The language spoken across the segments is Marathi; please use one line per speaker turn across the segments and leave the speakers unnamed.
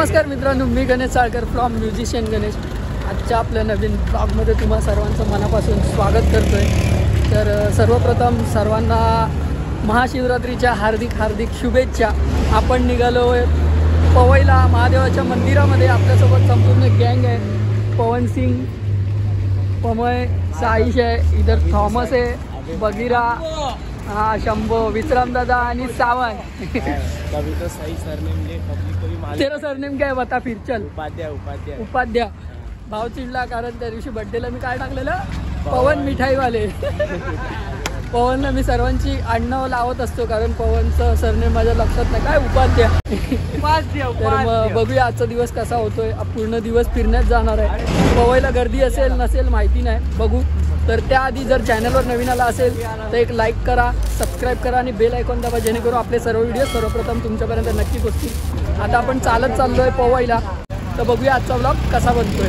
नमस्कार मित्रांनो, मी गणेश साळकर फ्रॉम म्युझिशियन गणेश. आजच्या आपल्या नवीन ब्लॉगमध्ये तुम्हा सर्वांचं मनापासून स्वागत करतो आहे. तर सर्वप्रथम सर्वांना महाशिवरात्रीच्या हार्दिक हार्दिक शुभेच्छा. आपण निघालो आहे पवईला महादेवाच्या मंदिरामध्ये. आपल्यासोबत संपूर्ण गँग आहे. पवन सिंग, पमय, साईश आहे, इधर थॉमस आहे, बगीरा, हाँ शंभो, विश्राम दादा आणि सावंत.
कभी तो सही सरनेम ले, कभी मालूम.
तेरा सरनेम क्या है बता फिर चल.
उपाध्याय.
भाव चिडला कारण त्या दिवशी बड्डेला मी काय टाकलेलं, पवन मिठाईवाले. पवनला मी सर्वांची आडनाव लावत असतो कारण पवनचं सरनेम माझ्या लक्षात नाही. काय उपाध्याय. तर मग बघूया आजचा दिवस कसा होतोय. पूर्ण दिवस फिरण्यात जाणार आहे. पवईला गर्दी असेल नसेल माहिती नाही, बघू. तर त्याआधी जर चॅनलवर नवीन आला असेल तर एक लाईक करा, सबस्क्राईब करा आणि बेल आयकॉन दाबा, जेणेकरून आपले सर्व व्हिडिओ सर्वप्रथम तुमच्यापर्यंत नक्की पोहोचतील. आता आपण चालत चाललो आहे पवईला, तर बघूया आजचा ब्लॉग कसा बनतोय.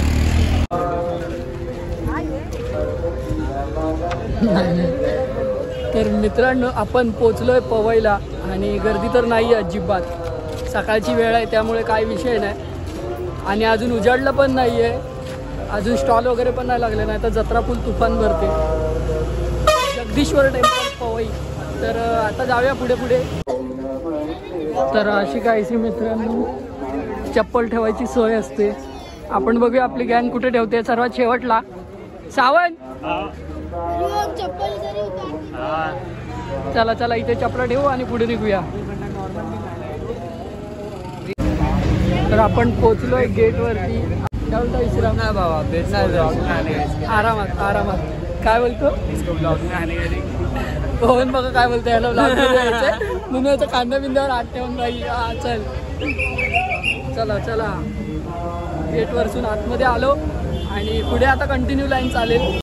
तर मित्रांनो, आपण पोचलो आहे पवईला आणि गर्दी तर नाही आहे अजिबात. सकाळची वेळ आहे त्यामुळे काही विषय नाही आणि अजून उजाडलं पण नाही आहे. अजून स्टॉल वगैरे पण नाही लागले, नाही तर जत्रा फुल तुफान भरते. जगदीश्वर टेम्पल पवई. तर आता जाऊया पुढे पुढे. तर अशी काहीशी मित्रांनो चप्पल ठेवायची सोय असते. आपण बघूया आपली गँग कुठे ठेवते. सर्वात शेवटला सावंत. चला चला इथे चपला ठेवू आणि पुढे निघूया. तर आपण पोचलोय गेटवरती. काय बोलतो विश्राम?
नाही बाबा, भेटणार
आरामात आरामात. काय बोलतो पवन? बघा काय बोलतो, याला ब्लॉग म्हणून कांदा बिंद्यावर आत ठेवून बाई. हा चल चला चला. गेटवरसून आतमध्ये आलो आणि पुढे आता कंटिन्यू लाईन चालेल.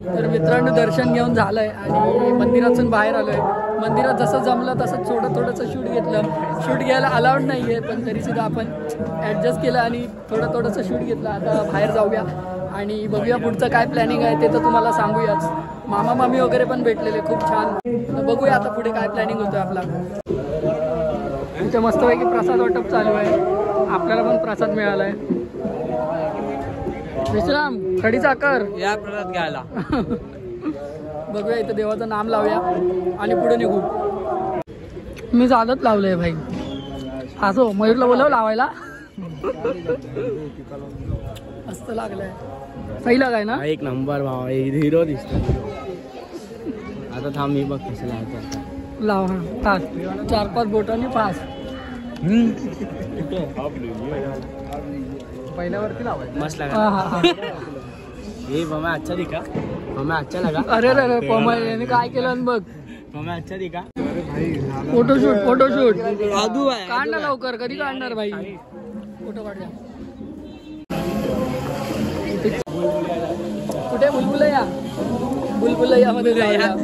तर मित्रांनो, दर्शन घेऊन झालंय आणि मंदिरातून बाहेर आलोय. मंदिरात जसं जमलं तसं थोडंसं शूट घेतलं. शूट घ्यायला अलाउड नाही आहे, पण तरीसुद्धा आपण ॲडजस्ट केलं आणि थोडंसं शूट घेतलं. आता बाहेर जाऊया आणि बघूया पुढचं काय प्लॅनिंग आहे ते तर तुम्हाला सांगूयाच. मामा मामी वगैरे पण भेटलेले, खूप छान. तर बघूया आता पुढे काय प्लॅनिंग होतं आपला. इथे मस्तपैकी प्रसाद वाटप चालू आहे. आपल्याला पण प्रसाद मिळाला आहे. विश्राम, खडी साखर
या प्रसाद घ्यायला.
बघूया इथं देवाचं नाम लावूया आणि पुढे निघू. मी चालत लावलंय भाई. असो मयूरला बोलव लावायला. मस्त लागलंय. सही लागाय ना.
एक नंबर भावा, हिरो दिसतो. आता थांब मी बघ कसं लावतो.
लाव. हा फास्ट, 4-5 बोटांनी फास्ट. पहिल्यावरती लावायचं. मस्त लगा. हे मम्मा अच्छा दिखा. मम्मा अच्छा लगा. अरे अरे पमय याने काय केलं बघ. मम्मा अच्छा दिखा. फोटोशूट काढ ना लवकर. कधी काढणार भाई फोटो? काढूया. कुठे बुलबुलैया? बुलबुलैया मध्ये जाऊया.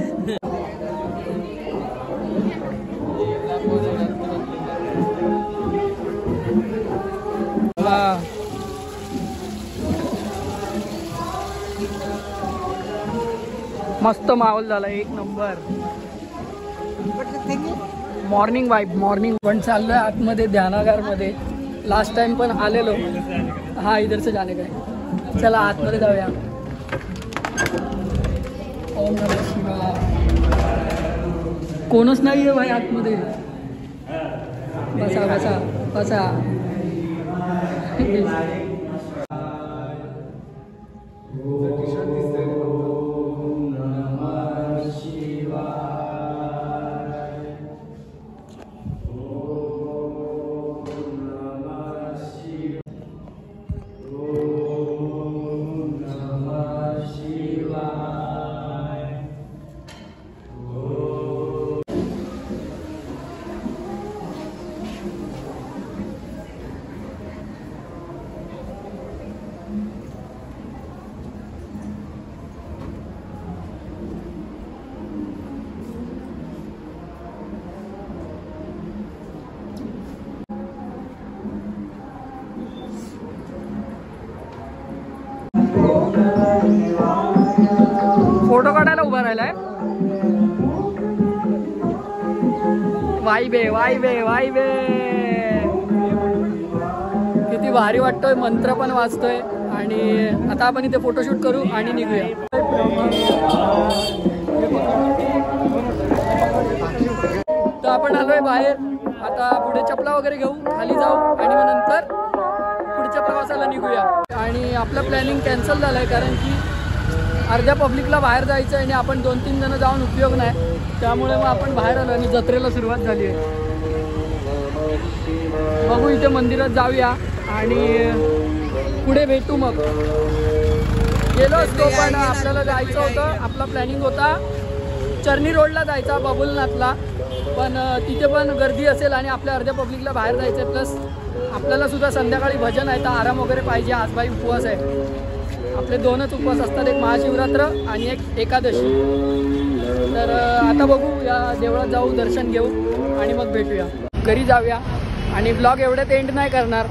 मस्त माहोल झाला एक नंबर. Morning vibe morning. पण चाललोय आतमध्ये ध्यानागार मध्ये. लास्ट टाइम पण आलेलो. हा इधर से जाने का. चला आतमध्ये जाऊया. ओम नमः शिवाय. कोणच नाहीये भाई आतमध्ये. बसा बसा बसा. फोटो काढायला उभा राहिलाय. वाईबे वाईबे वाईबे. किती भारी वाटतोय. मंत्र पण वाचतोय. आणि आता आपण इथे फोटोशूट करू आणि निघूया. तर आपण आलोय बाहेर. आता पुढे चपला वगैरे घेऊ, खाली जाऊ आणि मग नंतर पुढच्या प्रवासाला निघूया. आणि आपलं प्लॅनिंग कॅन्सल झालंय कारण की अर्ध्या पब्लिकला बाहेर जायचं आहे आणि आपण 2-3 जण जाऊन उपयोग नाही. त्यामुळे मग आपण बाहेर आलो आणि जत्रेला सुरुवात झाली आहे. बघू इथे मंदिरात जाऊया आणि पुढे भेटू. मग गेलो असतो पण आपल्याला जायचं होतं. आपला प्लॅनिंग होता चर्नी रोडला जायचा, बबुलनाथला. पण तिथे पण गर्दी असेल आणि आपल्या अर्ध्या पब्लिकला बाहेर जायचं आहे. प्लस आपल्याला सुद्धा संध्याकाळी भजन आहे तर आराम वगैरे पाहिजे. आज बाई उपवास आहे. आपले 2च उपवास असतात, एक महाशिवरात्र आणि एक एकादशी. तर आता बघू या देवळात जाऊ, दर्शन घेऊ आणि मग भेटूया. घरी जाऊया आणि ब्लॉग एवढ्यात एंड नाही करणार.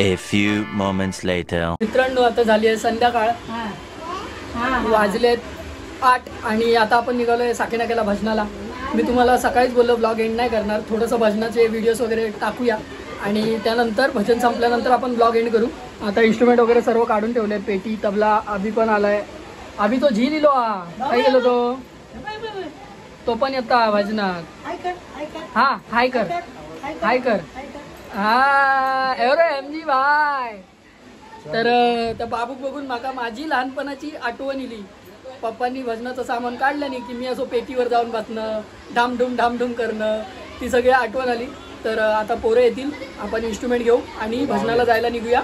A few moments later.
मित्रांनो आता झाली आहे संध्याकाळ. वाजलेत 8 आणि आता आपण निघालोय साकीनाक्याला भजनाला. मी तुम्हाला सकाळीच बोललो ब्लॉग एंड नाही करणार. थोडंसं भजनाचे व्हिडिओज वगैरे टाकूया आणि त्यानंतर भजन संपल्यानंतर आपण ब्लॉग एंड करू. आता इन्स्ट्रुमेंट वगैरे सर्व काढून ठेवले. पेटी, तबला. अभि पण आलाय. अभि तो झी लिलो. काय गेलो तो पण येता भजनात. हा हाय कर हाय कर. हा एवढं MG भाई. तर त्या बाबूक बघून माका माझी लहानपणाची आठवण इली. पप्पांनी भजनाचं सामान काढलं नाही की मी असो पेटीवर जाऊन बसणं, धामधूम धामधूम करणं, ती सगळी आठवण आली. तर आता पोरं येतील, आपण इन्स्ट्रुमेंट घेऊ आणि भजनाला जायला निघूया.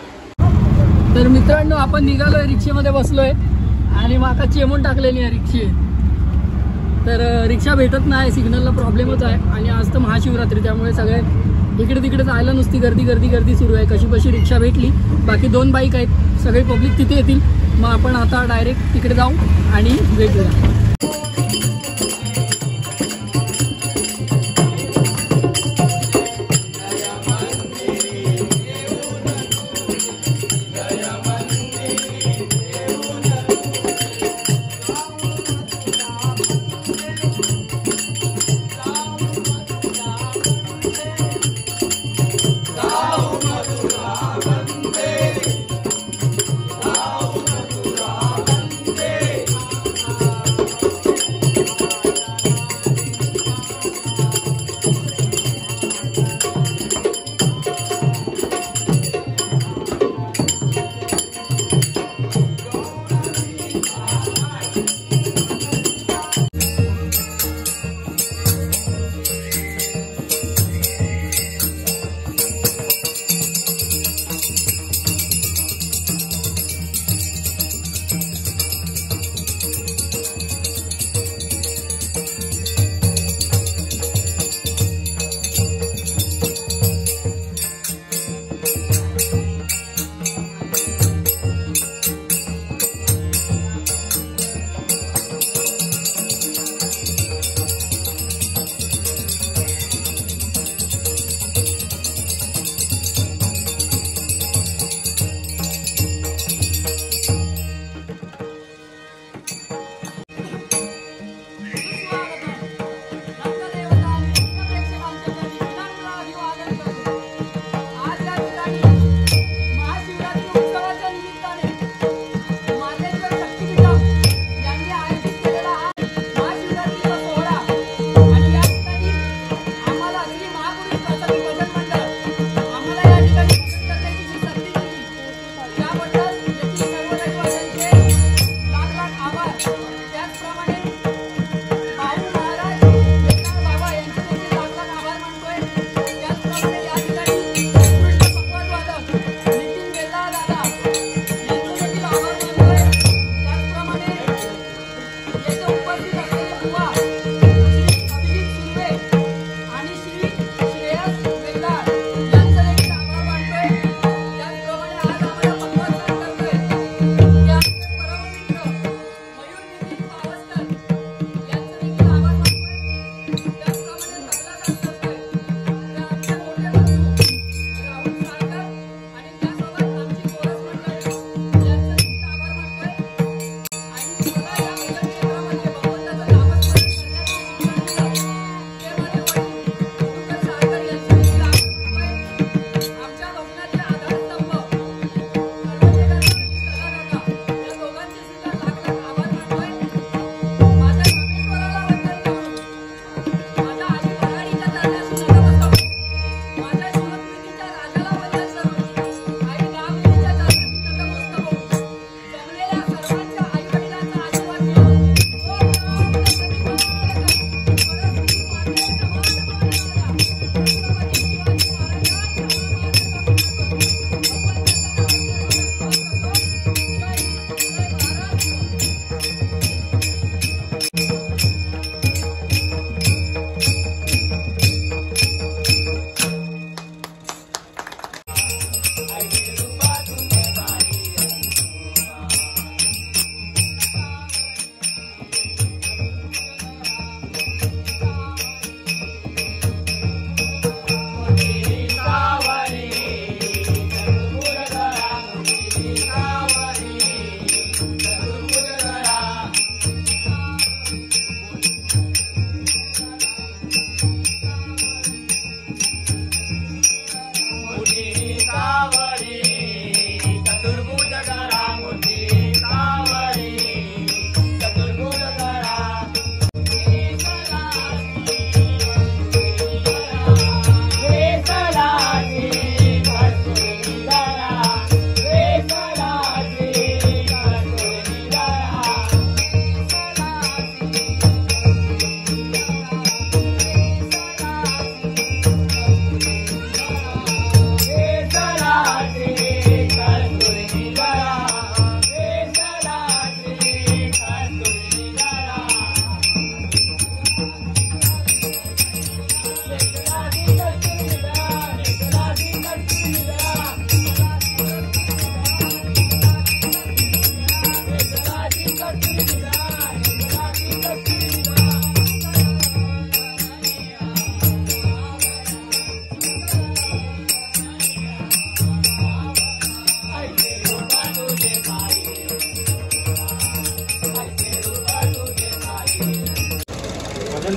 तर मित्रांनो आपण निघालोय, रिक्षेमध्ये बसलोय आणि माका चेमून टाकलेली आहे रिक्षे. तर रिक्षा भेटत नाही, सिग्नलला प्रॉब्लेमच आहे. आणि आज तर महाशिवरात्री त्यामुळे सगळे इकडे तिकडे जायला नुसती गर्दी गर्दी गर्दी सुरू आहे. कशी कशी रिक्षा भेटली. बाकी 2 बाईक आहेत, सगळे पब्लिक तिथे येतील. मग आपण आता डायरेक्ट तिकडे जाऊ आणि भेटूया.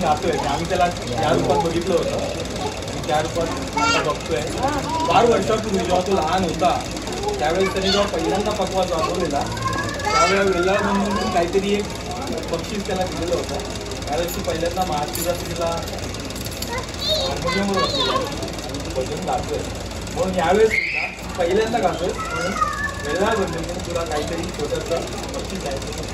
गातोय आम्ही त्याला या रूपात बघितलं होतं, त्या रूपात आता बघतोय. फार वर्षापूर्वी जेव्हा तो लहान होता त्यावेळेस त्यांनी जेव्हा पहिल्यांदा पकवाज वाजवलेला त्यावेळेला वेल्हाळ म्हणून काहीतरी एक बक्षीस त्याला दिलेलं होतं. त्यावेळेस पहिल्यांदा महाशिवरात्रीला हार्मोनियमवर बसलेला आणि तो भजन गातोय. म्हणून यावेळेस सुद्धा पहिल्यांदा गातोय म्हणून वेल्हाळ म्हणून तुला काहीतरी छोटंसं बक्षीस द्यायचं.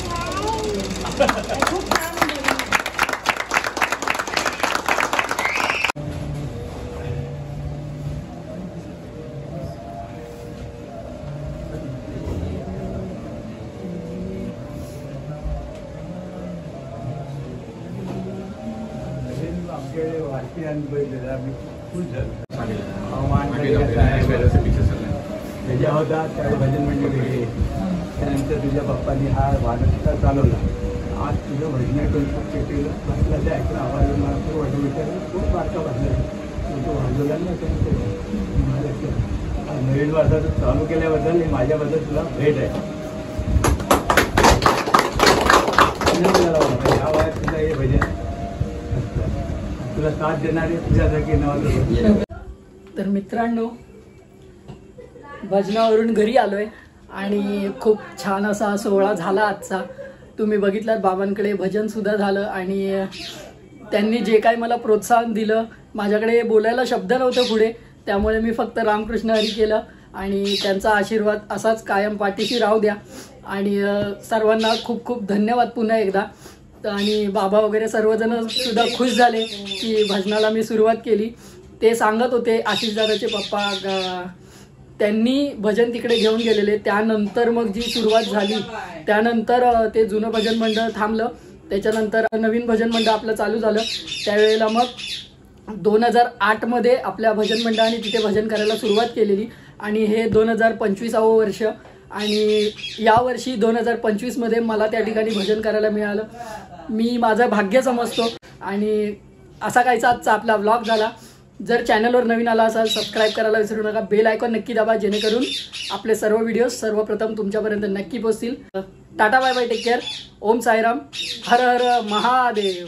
त्याच्या होता त्यावेळी भजन मंडळ वेगळी, त्यानंतर तुझ्या पप्पांनी हा वादक चालवला. आज तुझं भजनातून बसला ते ऐकून आवाज मला खूप वाटत विचारलं, खूप वाटतं बसलं तो वाजवला ना. नवीन वाजत चालू केल्याबद्दल हे माझ्याबद्दल तुला भेट आहे. या वयात तुझं हे भजन तुला साथ देणारे तुझ्यासारखे नावाचं.
तर मित्रांनो, भजनावरून घरी आलोय आणि खूप छान असा सोहळा झाला आजचा. तुम्ही बघितलात बाबांकडे भजन सुद्धा झालं आणि त्यांनी जे काही मला प्रोत्साहन दिलं, माझ्याकडे बोलायला शब्द नव्हते पुढे, त्यामुळे मी फक्त रामकृष्ण हरी केलं आणि त्यांचा आशीर्वाद असाच कायम पाठीशी राहू द्या. आणि सर्वांना खूप खूप धन्यवाद पुन्हा एकदा. आणि बाबा वगैरे सर्वजण सुद्धा खुश झाले की भजनाला मी सुरुवात केली. ते सांगत होते आशिष दादाचे पप्पा, त्यांनी भजन तिकडे घेऊन गेलेले, त्यानंतर मग जी सुरुवात झाली त्यानंतर ते जुनं भजन मंडळ थांबलं, त्याच्यानंतर नवीन भजन मंडळ आपलं चालू झालं. त्यावेळेला मग 2008मध्ये आपल्या भजन मंडळाने तिथे भजन करायला सुरुवात केलेली आणि हे 2025वं वर्ष. आणि यावर्षी 2025मध्ये मला त्या ठिकाणी भजन करायला मिळालं. मी माझं भाग्य समजतो. आणि असा काहीचा आजचा आपला व्लॉग झाला. जर चॅनलवर नवीन आला असाल सबस्क्राईब करायला विसरू नका, बेल आयकॉन नक्की दाबा, जेणेकरून आपले सर्व व्हिडिओ सर्वप्रथम तुमच्यापर्यंत नक्की पोहोचतील. Tata bye bye, take care. Om Sairam, Har Har Mahadev.